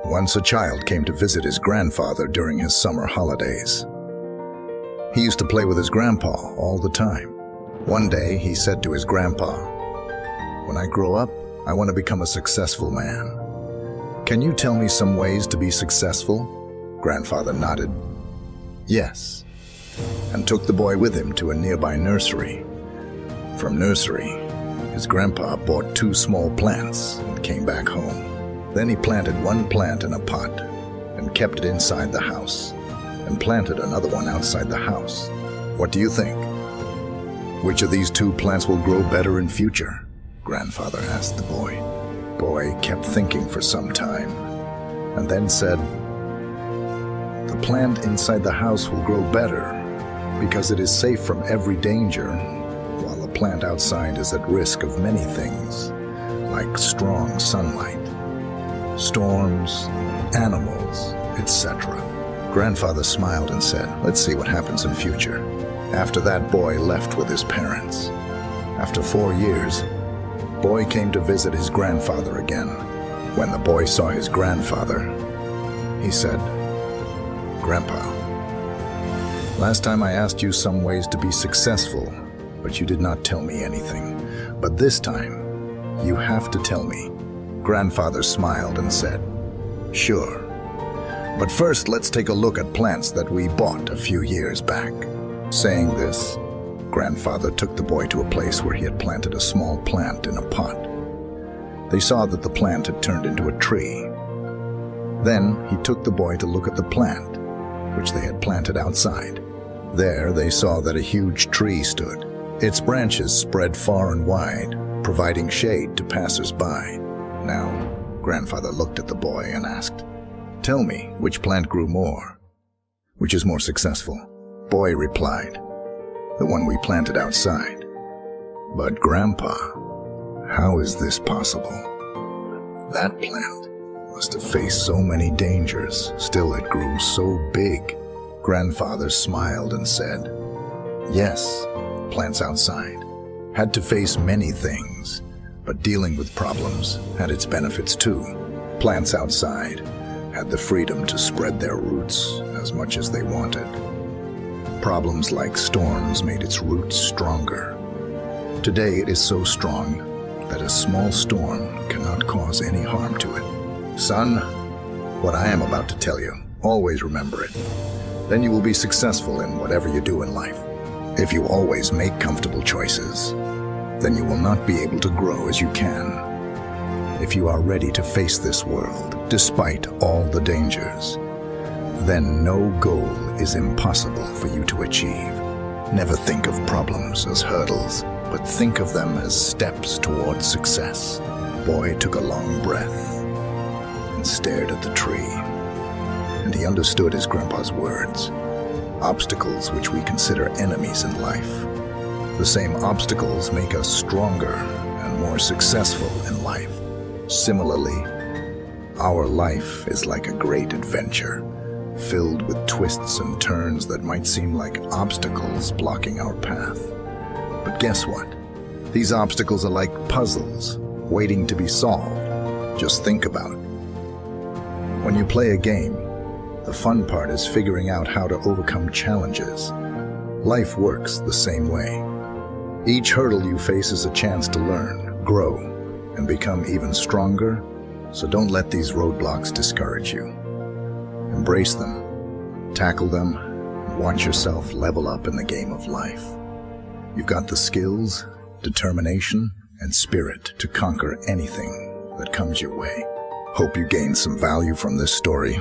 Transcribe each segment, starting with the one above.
Once a child came to visit his grandfather during his summer holidays. He used to play with his grandpa all the time. One day, he said to his grandpa, "When I grow up, I want to become a successful man. Can you tell me some ways to be successful?" Grandfather nodded, "Yes," and took the boy with him to a nearby nursery. From nursery, his grandpa bought 2 small plants and came back home. Then he planted one plant in a pot and kept it inside the house, and planted another one outside the house. What do you think? Which of these 2 plants will grow better in future? Grandfather asked the boy. Boy kept thinking for some time, and then said, "The plant inside the house will grow better because it is safe from every danger, while the plant outside is at risk of many things, like strong sunlight, storms, animals, etc." Grandfather smiled and said, "Let's see what happens in future." After that, boy left with his parents. After 4 years, boy came to visit his grandfather again. When the boy saw his grandfather, he said, "Grandpa, last time I asked you some ways to be successful, but you did not tell me anything. But this time, you have to tell me." Grandfather smiled and said, "Sure. But first, let's take a look at plants that we bought a few years back." Saying this, Grandfather took the boy to a place where he had planted a small plant in a pot. They saw that the plant had turned into a tree. Then he took the boy to look at the plant, which they had planted outside. There they saw that a huge tree stood. Its branches spread far and wide, providing shade to passers-by. Now, Grandfather looked at the boy and asked, "Tell me, which plant grew more? Which is more successful?" Boy replied, "The one we planted outside." "But Grandpa, how is this possible? That plant must have faced so many dangers, still it grew so big." Grandfather smiled and said, "Yes, plants outside had to face many things, but dealing with problems had its benefits too. Plants outside had the freedom to spread their roots as much as they wanted. Problems like storms made its roots stronger. Today it is so strong that a small storm cannot cause any harm to it. Son, what I am about to tell you, always remember it. Then you will be successful in whatever you do in life. If you always make comfortable choices, then you will not be able to grow as you can. If you are ready to face this world, despite all the dangers, then no goal is impossible for you to achieve. Never think of problems as hurdles, but think of them as steps towards success." Boy took a long breath and stared at the tree, and he understood his grandpa's words. Obstacles which we consider enemies in life. The same obstacles make us stronger and more successful in life. Similarly, our life is like a great adventure, filled with twists and turns that might seem like obstacles blocking our path. But guess what? These obstacles are like puzzles, waiting to be solved. Just think about it. When you play a game, the fun part is figuring out how to overcome challenges. Life works the same way. Each hurdle you face is a chance to learn, grow, and become even stronger, so don't let these roadblocks discourage you. Embrace them, tackle them, and watch yourself level up in the game of life. You've got the skills, determination, and spirit to conquer anything that comes your way. Hope you gained some value from this story,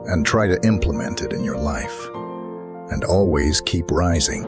and try to implement it in your life. And always keep rising.